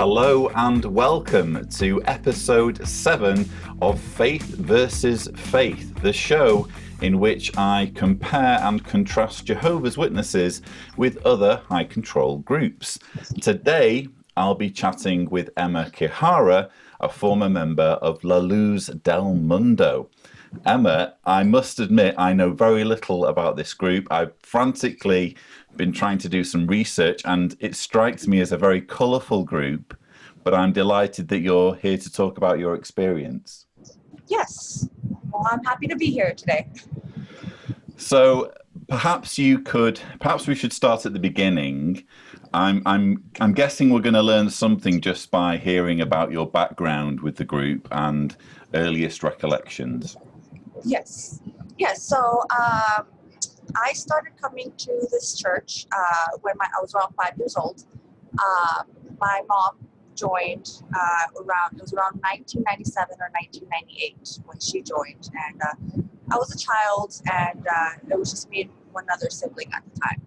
Hello and welcome to episode 7 of Faith versus Faith, the show in which I compare and contrast Jehovah's Witnesses with other high control groups. Today, I'll be chatting with Emma Kihara, a former member of Luz Del Mundo. Emma, I must admit I know very little about this group. I've frantically been trying to do some research and it strikes me as a very colourful group, but I'm delighted that you're here to talk about your experience. Yes, well, I'm happy to be here today. So perhaps we should start at the beginning. I'm guessing we're going to learn something just by hearing about your background with the group and earliest recollections. Yes. So I started coming to this church when I was around 5 years old. My mom joined around 1997 or 1998 when she joined, and I was a child, and it was just me and one other sibling at the time.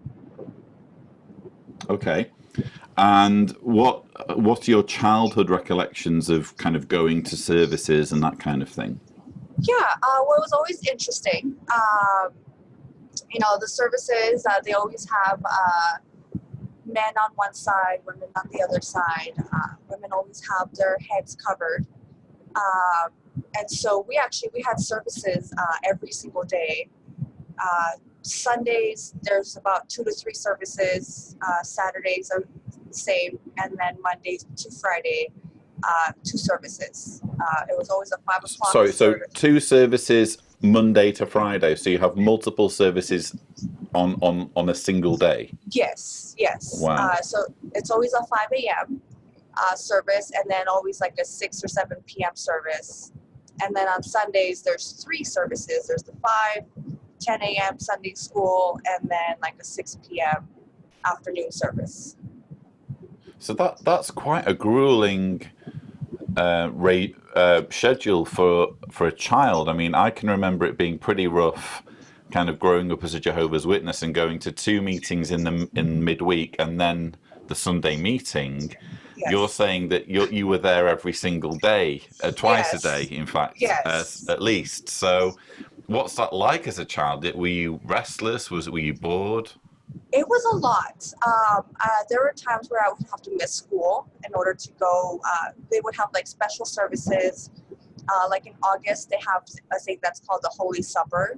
Okay. And what are your childhood recollections of kind of going to services and that kind of thing? Yeah, well, it was always interesting. The services, they always have men on one side, women on the other side. Women always have their heads covered. And so we had services every single day. Sundays, there's about 2 to 3 services. Saturdays are the same. And then Mondays to Friday, 2 services. It was always a 5 o'clock. Sorry, service. so 2 services Monday to Friday. So you have multiple services on a single day? Yes. Wow. So it's always a 5 a.m. Service, and then always like a 6 or 7 p.m. service. And then on Sundays, there's 3 services. There's the 10 a.m. Sunday school, and then like a 6 p.m. afternoon service. So that's quite a grueling schedule for a child. I mean, I can remember it being pretty rough, kind of growing up as a Jehovah's Witness and going to 2 meetings in midweek and then the Sunday meeting. Yes. You're saying that you were there every single day, twice a day, in fact, at least. So, what's that like as a child? Were you restless? Were you bored? It was a lot. There were times where I would have to miss school in order to go. They would have like special services. Like in August, they have a thing that's called the Holy Supper.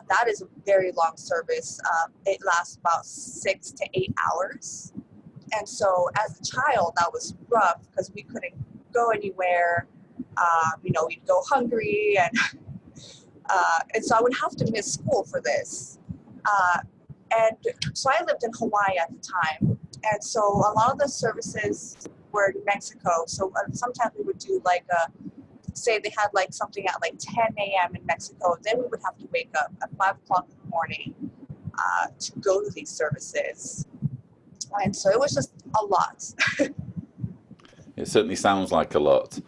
That is a very long service. It lasts about 6 to 8 hours. And so as a child, that was rough because we couldn't go anywhere. We'd go hungry, and so I would have to miss school for this. And so I lived in Hawaii at the time. And so a lot of the services were in Mexico. So sometimes we would do say they had like something at like 10 a.m. in Mexico. Then we would have to wake up at 5 o'clock in the morning to go to these services. And so it was just a lot. It certainly sounds like a lot.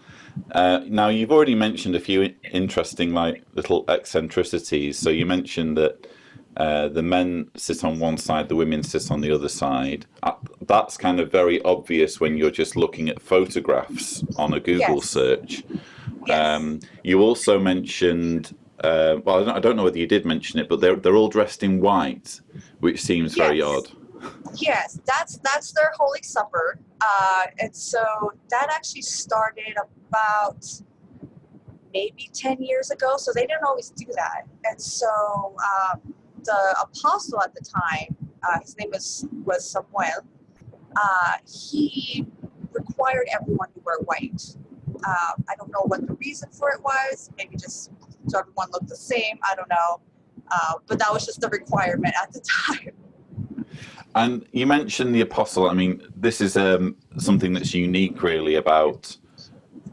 Now, you've already mentioned a few interesting little eccentricities. So you mentioned that the men sit on one side, the women sit on the other side. That's kind of very obvious when you're just looking at photographs on a Google search. Yes. You also mentioned, well, I don't know whether you did mention it, but they're all dressed in white, which seems very odd. Yes, that's their Holy Supper. And so that actually started about maybe 10 years ago. So they didn't always do that. And so the apostle at the time, his name was Samuel, he required everyone to wear white. I don't know what the reason for it was. Maybe just so everyone looked the same. I don't know. But that was just the requirement at the time. And you mentioned the apostle. I mean, this is something that's unique, really, about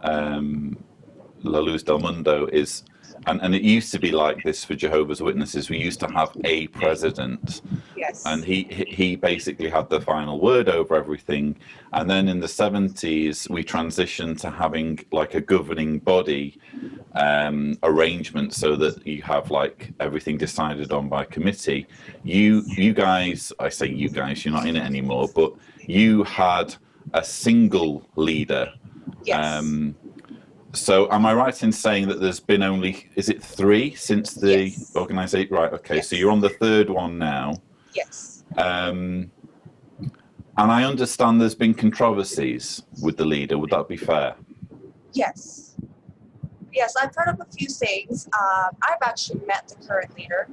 La Luz del Mundo is, and it used to be like this for Jehovah's Witnesses. We used to have a president, Yes. and he basically had the final word over everything. And then in the 70s, we transitioned to having like a governing body arrangement, so that you have like everything decided on by committee. You guys, I say you guys, you're not in it anymore, but you had a single leader. Yes. So am I right in saying that there's been only, is it 3 since the Yes. organization? Right, okay, Yes. so you're on the 3rd one now. Yes. And I understand there's been controversies with the leader. Would that be fair? Yes. Yes, I've heard of a few things. I've actually met the current leader.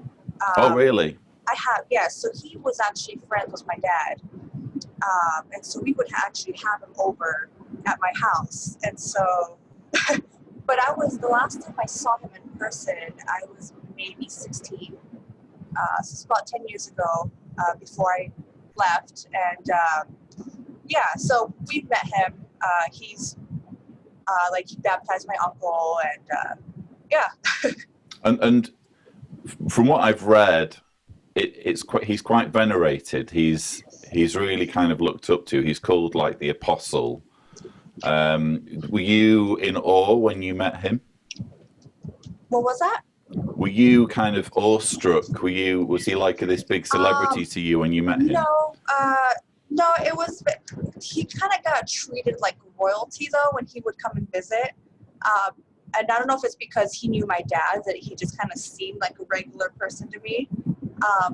Oh, really? I have, yes. So he was actually friends with my dad. And so we would actually have him over at my house. And so, but the last time I saw him in person, I was maybe 16. So it's about 10 years ago, before I left. And yeah, so we've met him. He's he baptized my uncle, and yeah. And from what I've read, he's quite venerated. He's really kind of looked up to. He's called like the apostle. Were you in awe when you met him? What was that? Were you kind of awestruck? Was he like this big celebrity to you when you met him? No, it was, he kind of got treated like royalty though when he would come and visit. And I don't know if it's because he knew my dad that he just kind of seemed like a regular person to me.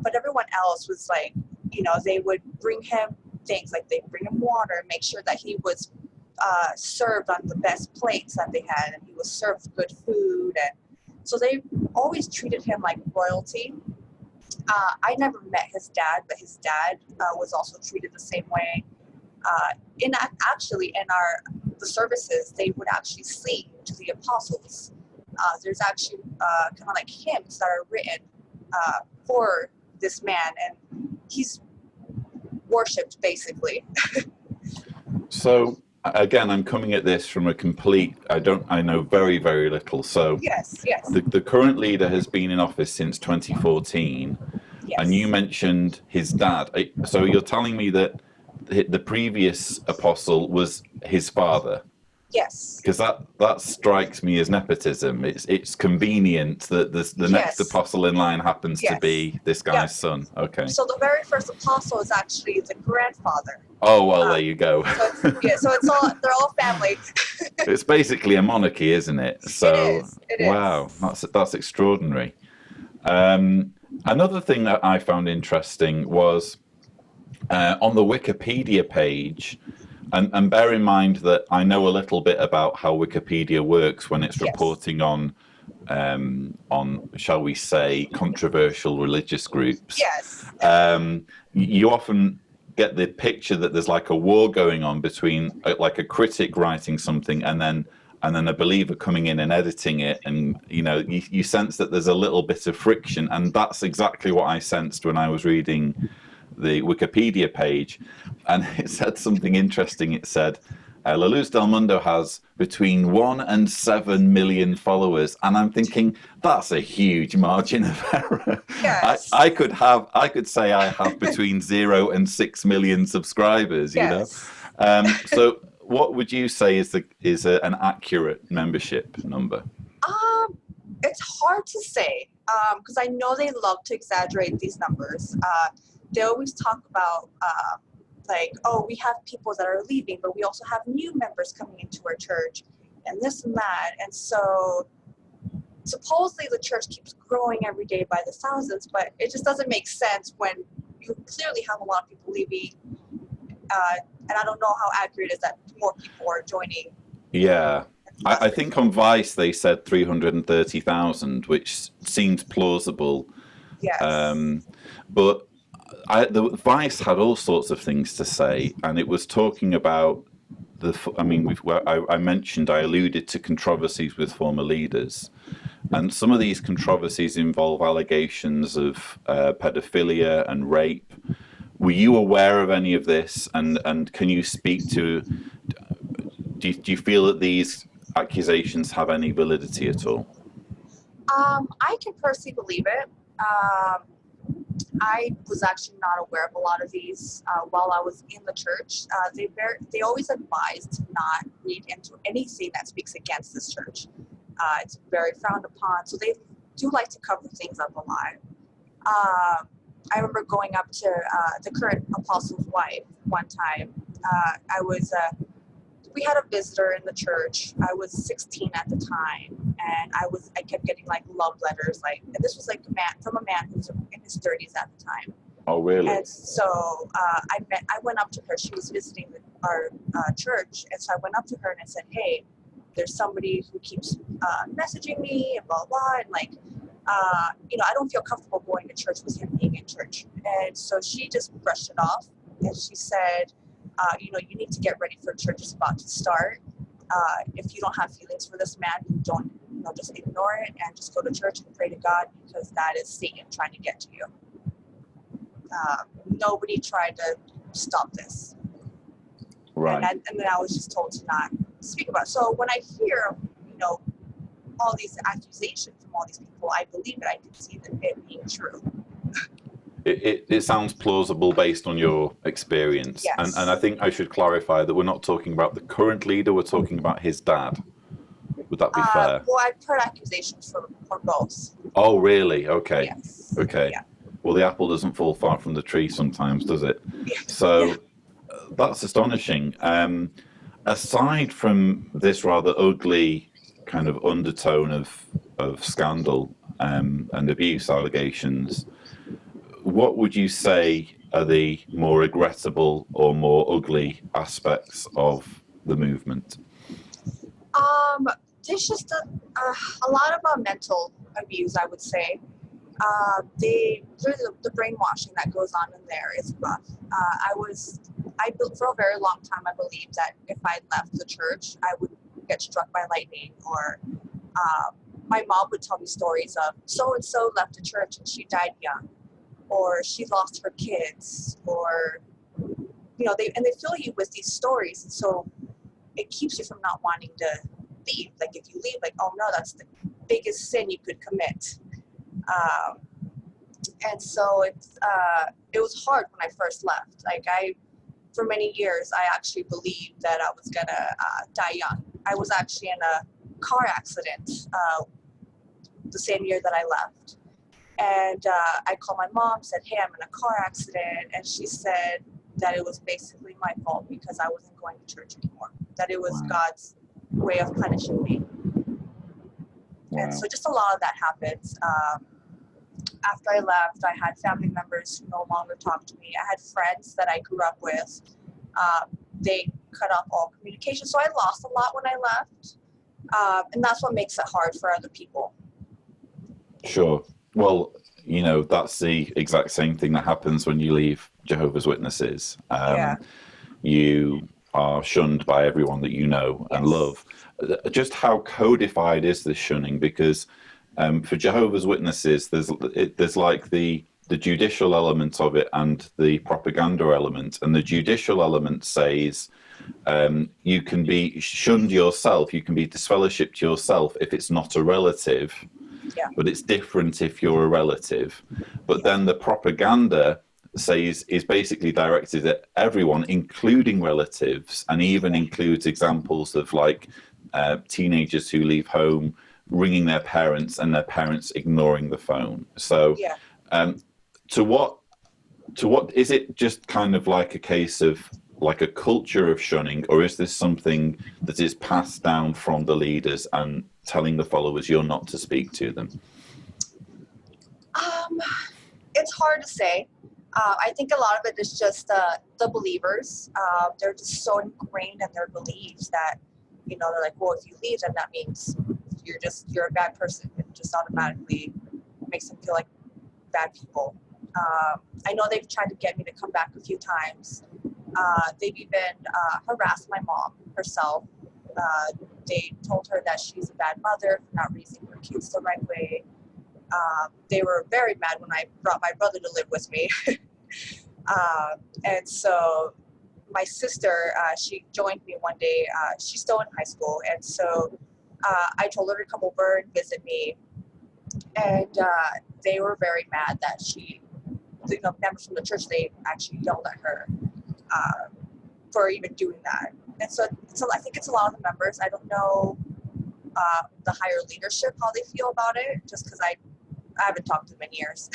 But everyone else was like, they would bring him things, like they'd bring him water, make sure that he was served on the best plates that they had, and he was served good food. And so they always treated him like royalty. I never met his dad, but his dad was also treated the same way. In the services, they would actually sing to the apostles. There's actually kind of like hymns that are written for this man, and he's worshipped basically. So again, I'm coming at this from a complete, I know very, very little. So yes. The current leader has been in office since 2014. Yes. And you mentioned his dad. So you're telling me that the previous apostle was his father? Yes. Because that strikes me as nepotism. It's convenient that the next apostle in line happens to be this guy's son. Okay. So the very first apostle is actually the grandfather. Oh, well, there you go. So it's all, they're all family. It's basically a monarchy, isn't it? So it is. Wow, that's extraordinary. Another thing that I found interesting was on the Wikipedia page, and bear in mind that I know a little bit about how Wikipedia works when it's reporting on, shall we say, controversial religious groups. Yes. You often get the picture that there's like a war going on between like a critic writing something and then a believer coming in and editing it, and you sense that there's a little bit of friction, and that's exactly what I sensed when I was reading the Wikipedia page. And it said something interesting. It said Luz Del Mundo has between 1 and 7 million followers, and I'm thinking that's a huge margin of error. Yes. I could say I have between 0 and 6 million subscribers. So what would you say is an accurate membership number? It's hard to say, because I know they love to exaggerate these numbers. They always talk about we have people that are leaving, but we also have new members coming into our church, and this and that. And so supposedly the church keeps growing every day by the thousands, but it just doesn't make sense when you clearly have a lot of people leaving. And I don't know how accurate it is that more people are joining. Yeah. I think on Vice they said 330,000, which seemed plausible. Yes. But the Vice had all sorts of things to say, and it was talking about I alluded to controversies with former leaders, and some of these controversies involve allegations of pedophilia and rape. Were you aware of any of this, and can you speak to? Do you feel that these accusations have any validity at all? I can personally believe it. I was actually not aware of a lot of these while I was in the church. They always advise to not read into anything that speaks against this church. It's very frowned upon, so they do like to cover things up a lot. I remember going up to the current apostle's wife one time We had a visitor in the church. I was 16 at the time, and I kept getting like love letters, and this was like from a man who was in his 30s at the time. Oh, really? And so I went up to her. She was visiting our church, and so I went up to her and I said, "Hey, there's somebody who keeps messaging me and blah blah, and I don't feel comfortable going to church with him being in church." And so she just brushed it off, and she said, "You need to get ready for church is about to start. If you don't have feelings for this man, don't just ignore it and just go to church and pray to God, because that is Satan trying to get to you." Nobody tried to stop this. Right. And then I was just told to not speak about it. So when I hear, all these accusations from all these people, I believe it. I can see it being true. It sounds plausible based on your experience. Yes. And I think I should clarify that we're not talking about the current leader, we're talking about his dad. Would that be fair? Well, I've heard accusations for both. Oh, really? Okay. Yes. Okay. Yeah. Well, the apple doesn't fall far from the tree sometimes, does it? Yeah. So that's astonishing. Aside from this rather ugly kind of undertone of scandal and abuse allegations, what would you say are the more regrettable or more ugly aspects of the movement? There's just a lot of mental abuse, I would say. The brainwashing that goes on in there is rough. For a very long time, I believed that if I left the church, I would get struck by lightning, or my mom would tell me stories of so-and-so left the church and she died young, or she lost her kids, or, they fill you with these stories. And so it keeps you from not wanting to leave. Like if you leave, oh no, that's the biggest sin you could commit. And so it was hard when I first left. For many years, I actually believed that I was gonna die young. I was actually in a car accident the same year that I left. And I called my mom, said, "Hey, I'm in a car accident." And she said that it was basically my fault because I wasn't going to church anymore, that it was God's way of punishing me. Wow. And so just a lot of that happened. After I left, I had family members who no longer talked to me. I had friends that I grew up with. They cut off all communication. So I lost a lot when I left. And that's what makes it hard for other people. Sure. Well, that's the exact same thing that happens when you leave Jehovah's Witnesses. You are shunned by everyone that you know and love. Just how codified is this shunning? Because for Jehovah's Witnesses, there's like the judicial element of it and the propaganda element. And the judicial element says you can be shunned yourself, you can be disfellowshipped yourself if it's not a relative, but it's different if you're a relative. But then the propaganda is basically directed at everyone, including relatives, and even includes examples of teenagers who leave home ringing their parents and their parents ignoring the phone. So to what is it just kind of like a case of like a culture of shunning, or is this something that is passed down from the leaders and telling the followers you're not to speak to them? It's hard to say. I think a lot of it is just the believers. They're just so ingrained in their beliefs that, they're like, well, if you leave, then that means you're a bad person. It just automatically makes them feel like bad people. I know they've tried to get me to come back a few times. They've even harassed my mom herself. They told her that she's a bad mother for not raising her kids the right way. They were very mad when I brought my brother to live with me. And so my sister, she joined me one day. She's still in high school. And so I told her to come over and visit me. And they were very mad that members from the church, they actually yelled at her for even doing that. And so I think it's a lot of the members. I don't know the higher leadership, how they feel about it, just because I haven't talked to them in years.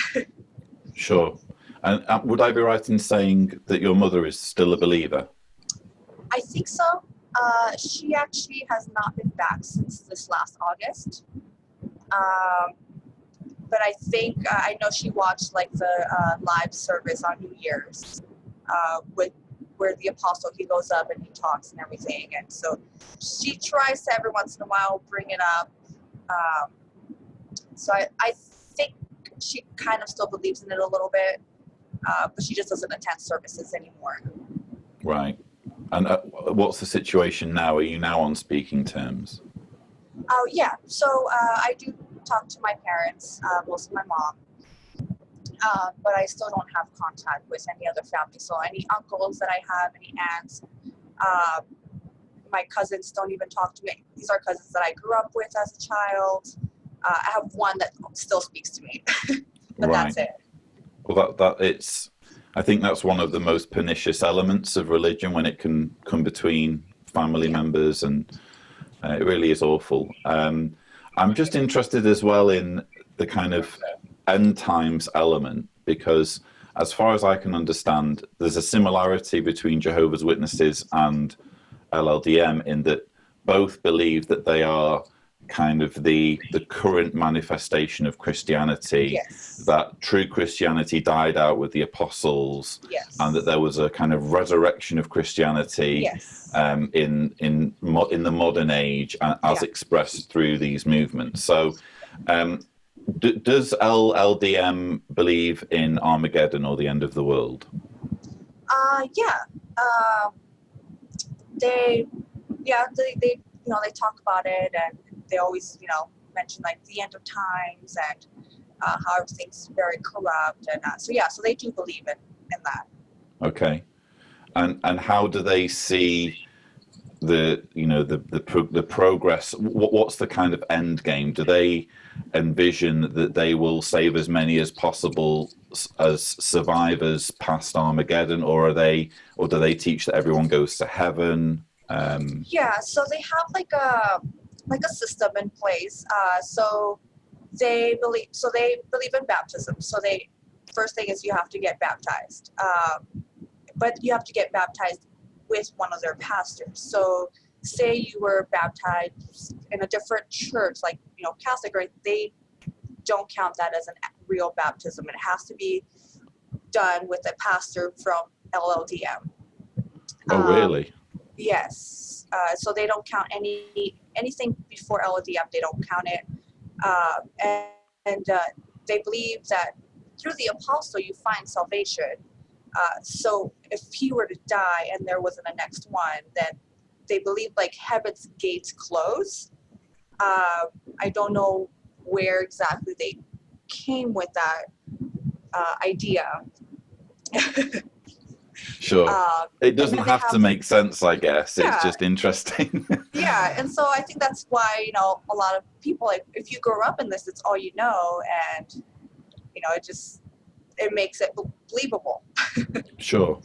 Sure. And would I be right in saying that your mother is still a believer? I think so. She actually has not been back since this last August. But I think I know she watched like the live service on New Year's with where the apostle he goes up and he talks and everything, and so she tries to every once in a while bring it up. So I think she kind of still believes in it a little bit, but she just doesn't attend services anymore. Right. And what's the situation now? Are you now on speaking terms? Oh yeah. So I do talk to my parents, mostly my mom, but I still don't have contact with any other family. So any uncles that I have, any aunts, my cousins don't even talk to me. These are cousins that I grew up with as a child. I have one that still speaks to me, but Right. that's it. Well, I think that's one of the most pernicious elements of religion, when it can come between family members, and it really is awful. I'm just interested as well in the kind of end times element, because as far as I can understand, there's a similarity between Jehovah's Witnesses and LLDM in that both believe that they are kind of the current manifestation of Christianity. Yes. That true Christianity died out with the apostles. Yes. And that there was a kind of resurrection of Christianity. Yes. in the modern age, as expressed through these movements. So does LLDM believe in Armageddon or the end of the world? They they talk about it, and they always mention like the end of times and how everything's very corrupt, and so they do believe in that. Okay. And how do they see the progress? What's the kind of end game? Do they envision that they will save as many as possible as survivors past Armageddon, or do they teach that everyone goes to heaven? So they have like a system in place. So they believe in baptism. So first thing is you have to get baptized. But you have to get baptized with one of their pastors. So say you were baptized in a different church, like Catholic, right? They don't count that as a real baptism. It has to be done with a pastor from LLDM. Oh, really? Yes. So they don't count anything before LLDM. They don't count it. And they believe that through the apostle you find salvation. So if he were to die and there wasn't a next one, then they believe like heaven's gates close. I don't know where exactly they came with that idea. Sure. It doesn't have to make sense, I guess. Yeah. It's just interesting. Yeah, and so I think that's why a lot of people, like, if you grow up in this, it's all you know, and it makes it believable. Sure.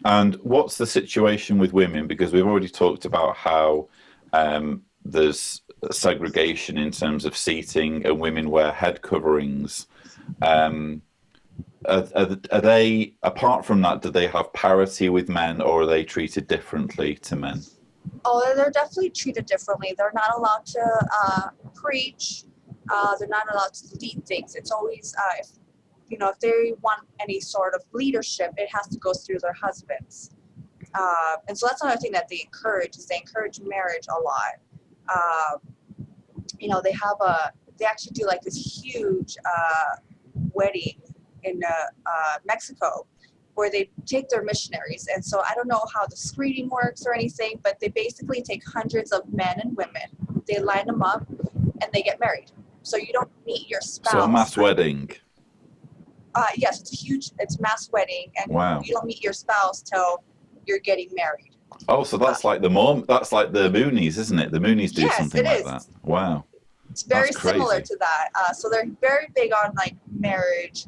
And what's the situation with women? Because we've already talked about how there's segregation in terms of seating, and women wear head coverings. Are they, apart from that, do they have parity with men, or are they treated differently to men? Oh, they're definitely treated differently. They're not allowed to preach. They're not allowed to lead things. It's always, if they want any sort of leadership, it has to go through their husbands. And so that's another thing that they encourage marriage a lot. They actually do like this huge wedding in Mexico, where they take their missionaries. And so I don't know how the screening works or anything, but they basically take hundreds of men and women, they line them up, and they get married. So you don't meet your spouse. So a mass wedding. Yes, it's mass wedding, and wow. You don't meet your spouse till you're getting married. Oh, so that's like the Moonies, isn't it? The Moonies do something like that. Wow. It's very similar to that. So they're very big on like marriage,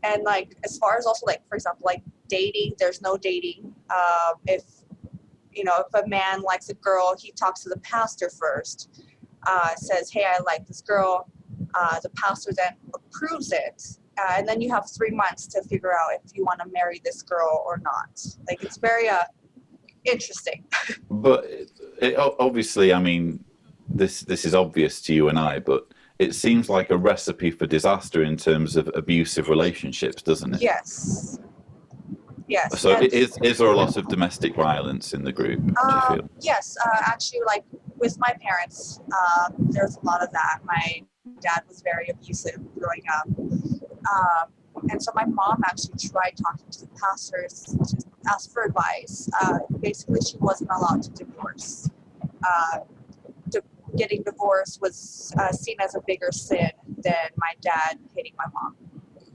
and like as far as also like, for example, like dating, there's no dating. If a man likes a girl, he talks to the pastor first, says, hey, I like this girl. The pastor then approves it, and then you have 3 months to figure out if you want to marry this girl or not. Like, it's very interesting. But obviously, I mean, this is obvious to you and I, but it seems like a recipe for disaster in terms of abusive relationships, doesn't it? Yes. Yes. So And is there a lot of domestic violence in the group, do you feel? yes, actually, like with my parents, there's a lot of that. My dad was very abusive growing up. And so my mom actually tried talking to the pastors to ask for advice. Basically, she wasn't allowed to divorce. Uh, Getting divorced was seen as a bigger sin than my dad hitting my mom.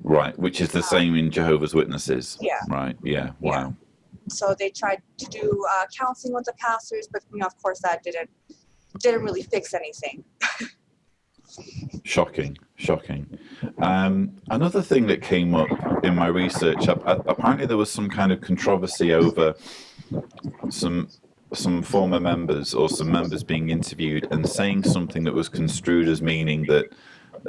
Right, which is the same in Jehovah's Witnesses. Yeah. Right, yeah, wow. Yeah. So they tried to do counseling with the pastors, but of course that didn't really fix anything. Shocking. Another thing that came up in my research, apparently there was some kind of controversy over some former members or some members being interviewed and saying something that was construed as meaning that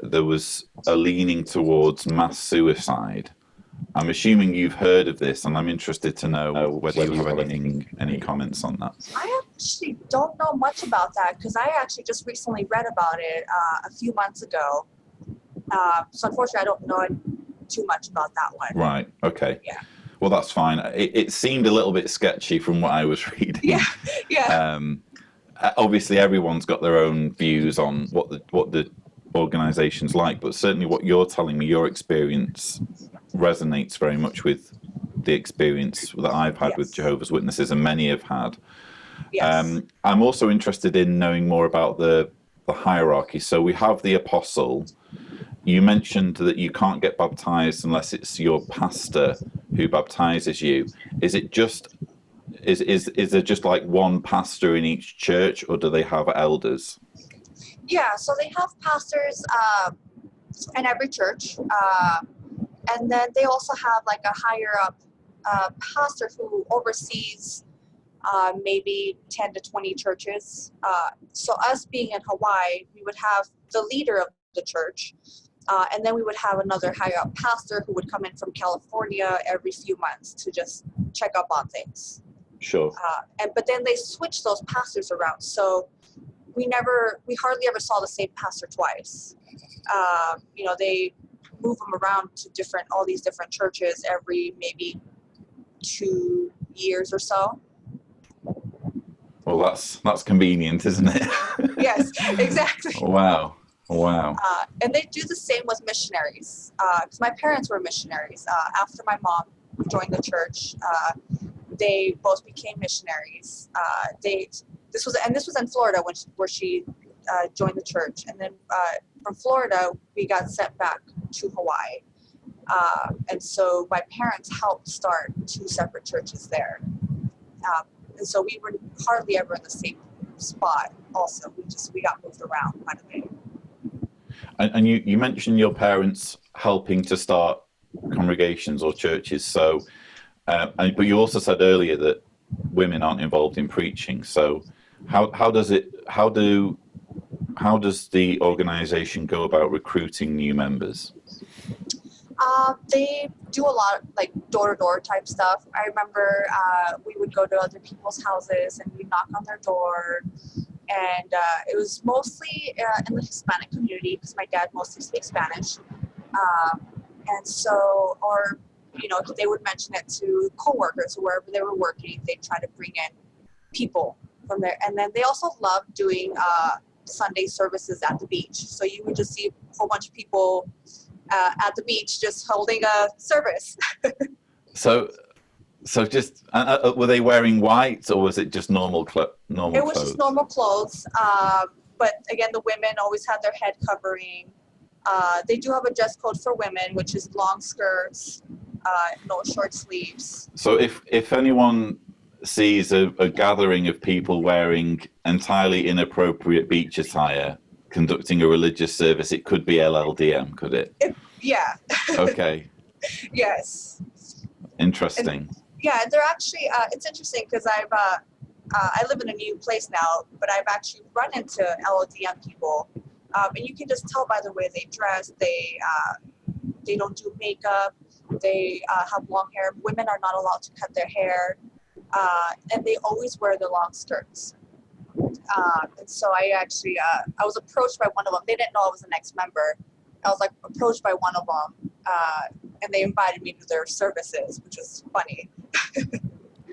there was a leaning towards mass suicide. I'm assuming you've heard of this, and I'm interested to know whether you have any comments on that. I actually don't know much about that because I actually just recently read about it a few months ago. So unfortunately, I don't know too much about that one. Right. Okay. Yeah. Well, that's fine. It seemed a little bit sketchy from what I was reading. Yeah. Yeah. Obviously, everyone's got their own views on what the organization's like, but certainly what you're telling me, your experience resonates very much with the experience that I've had with Jehovah's Witnesses, and many have had. Yes. I'm also interested in knowing more about the hierarchy. So we have the apostle. You mentioned that you can't get baptized unless it's your pastor who baptizes you. Is it just is there just like one pastor in each church, or do they have elders? Yeah, so they have pastors in every church, and then they also have like a higher up pastor who oversees maybe 10 to 20 churches. So us being in Hawaii, we would have the leader of the church, and then we would have another higher up pastor who would come in from California every few months to just check up on things. Sure. But then they switch those pastors around, so we hardly ever saw the same pastor twice. They move them around to all these different churches every maybe 2 years or so. Well, that's convenient, isn't it? Yes, exactly. Wow. And they do the same with missionaries, because my parents were missionaries. After my mom joined the church, they both became missionaries. This was in Florida where she joined the church, and then from Florida we got sent back to Hawaii, and so my parents helped start 2 separate churches there, and so we were hardly ever in the same spot. Also, we got moved around quite a bit. And you mentioned your parents helping to start congregations or churches. So, but you also said earlier that women aren't involved in preaching. So, how does the organization go about recruiting new members? They do a lot of like door-to-door type stuff. I remember we would go to other people's houses and we'd knock on their door. And it was mostly in the Hispanic community because my dad mostly speaks Spanish. And so, they would mention it to coworkers or wherever they were working. They'd try to bring in people from there. And then they also loved doing Sunday services at the beach. So you would just see a whole bunch of people at the beach just holding a service. So just were they wearing white, or was it just normal clothes? It was just normal clothes, but again, the women always had their head covering. They do have a dress code for women, which is long skirts, no short sleeves. So if anyone sees a gathering of people wearing entirely inappropriate beach attire conducting a religious service, it could be LLDM, could it? Yeah. Okay. Yes. Interesting. Yeah, they're actually, it's interesting because I live in a new place now, but I've actually run into LLDM people, and you can just tell by the way they dress. They don't do makeup. They have long hair. Women are not allowed to cut their hair. and they always wear the long skirts. And so I actually, I was approached by one of them. They didn't know I was an ex-member. I was like approached by one of them, and they invited me to their services, which was funny.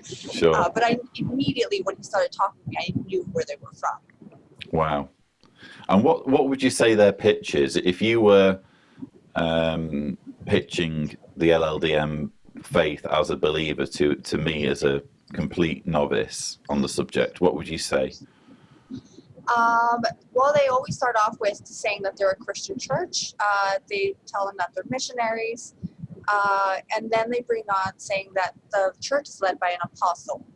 Sure. But I immediately, when he started talking to me, I knew where they were from. Wow. And what would you say their pitch is? If you were pitching the LLDM faith as a believer to me as a complete novice on the subject, what would you say? Well, they always start off with saying that they're a Christian church. They tell them that they're missionaries. And then they bring on saying that the church is led by an apostle.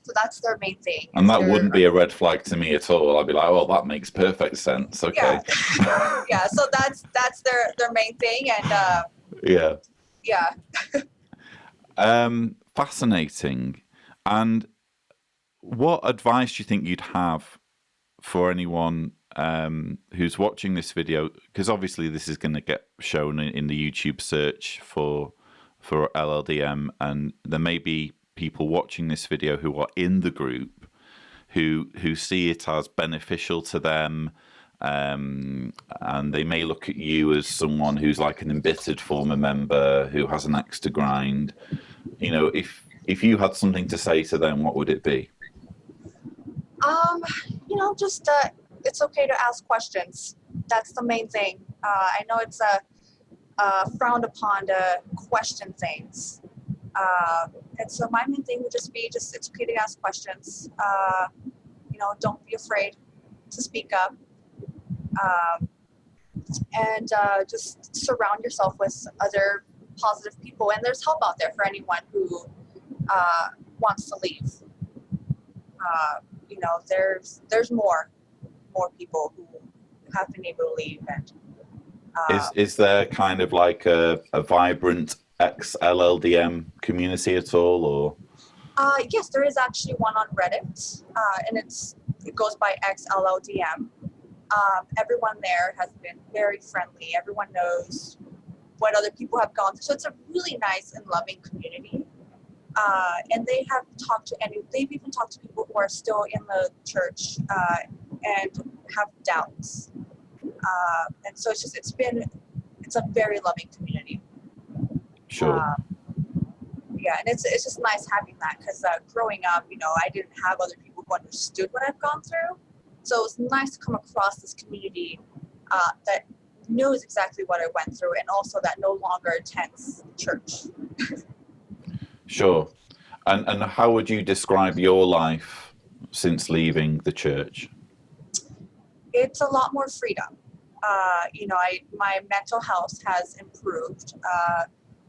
So that's their main thing. And that wouldn't be a red flag to me at all. I'd be like, well, that makes perfect sense. Okay. Yeah, yeah, so that's their main thing. And yeah. Fascinating. And what advice do you think you'd have for anyone who's watching this video? Because obviously this is going to get shown in the YouTube search for LLDM, and there may be people watching this video who are in the group who see it as beneficial to them, and they may look at you as someone who's like an embittered former member who has an axe to grind. You know, if you had something to say to them, what would it be? You know, just it's okay to ask questions. That's the main thing. I know it's frowned upon to question things. And so my main thing would just be it's okay to ask questions. You know, don't be afraid to speak up. And just surround yourself with other positive people. And there's help out there for anyone who wants to leave. You know, there's more people who have been able to leave. And is there kind of like a vibrant ex-LLDM community at all, or? Yes, there is actually one on Reddit, and it goes by ex-LLDM. Everyone there has been very friendly. Everyone knows what other people have gone through. So it's a really nice and loving community. And they've even talked to people who are still in the church and have doubts. And so it's a very loving community. Sure. Yeah, and it's just nice having that, because growing up, you know, I didn't have other people who understood what I've gone through. So it was nice to come across this community that knows exactly what I went through, and also that no longer attends church. Sure. And how would you describe your life since leaving the church? It's a lot more freedom. You know, my mental health has improved.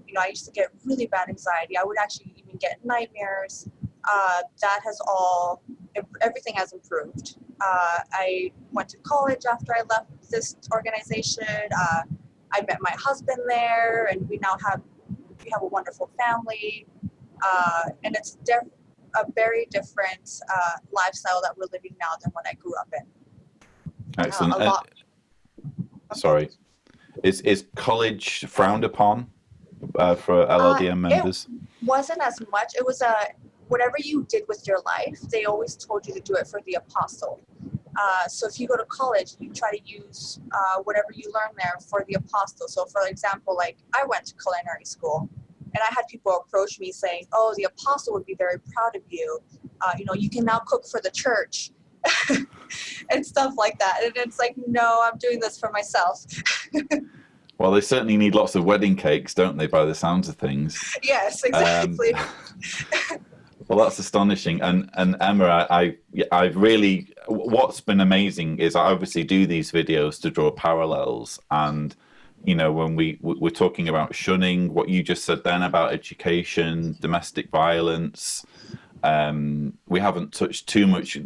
You know, I used to get really bad anxiety. I would actually even get nightmares. Everything has improved. I went to college after I left this organization. I met my husband there, and we have a wonderful family. And it's a very different lifestyle that we're living now than when I grew up in. Excellent. Sorry, is college frowned upon for LLDM members? It wasn't as much. It was whatever you did with your life, they always told you to do it for the apostle. So if you go to college, you try to use whatever you learn there for the apostle. So for example, like I went to culinary school, and I had people approach me saying, "Oh, the apostle would be very proud of you. You know, you can now cook for the church," and stuff like that. And it's like, no, I'm doing this for myself. Well, they certainly need lots of wedding cakes, don't they, by the sounds of things? Yes, exactly. Well, that's astonishing. And Emma, I've really, what's been amazing is I obviously do these videos to draw parallels. And, you know, when we're talking about shunning, what you just said then about education, domestic violence, we haven't touched too much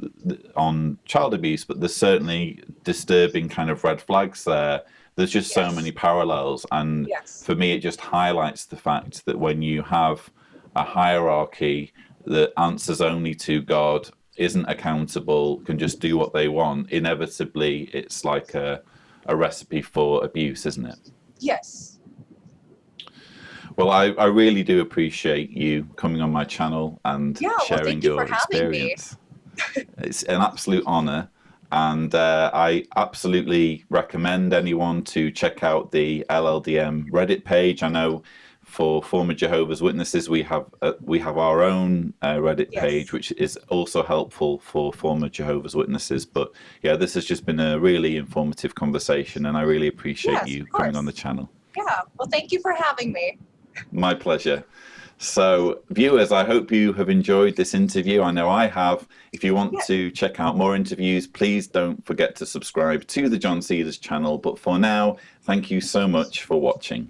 on child abuse, but there's certainly disturbing kind of red flags there. There's just so many parallels. And for me, it just highlights the fact that when you have a hierarchy that answers only to God, isn't accountable, can just do what they want, inevitably it's like a recipe for abuse, isn't it? Yes. Well, I really do appreciate you coming on my channel and Yeah, well, sharing thank you for your having me. experience. It's an absolute honor. And I absolutely recommend anyone to check out the LLDM Reddit page. I know for former Jehovah's Witnesses, we have our own Reddit page, Yes. which is also helpful for former Jehovah's Witnesses. But yeah, this has just been a really informative conversation, and I really appreciate Yes, you of coming on course. the channel. Yeah, well, thank you for having me. My pleasure. So, viewers, I hope you have enjoyed this interview. I know I have. If you want Yes. to check out more interviews, please don't forget to subscribe to the John Cedars channel. But for now, thank you so much for watching.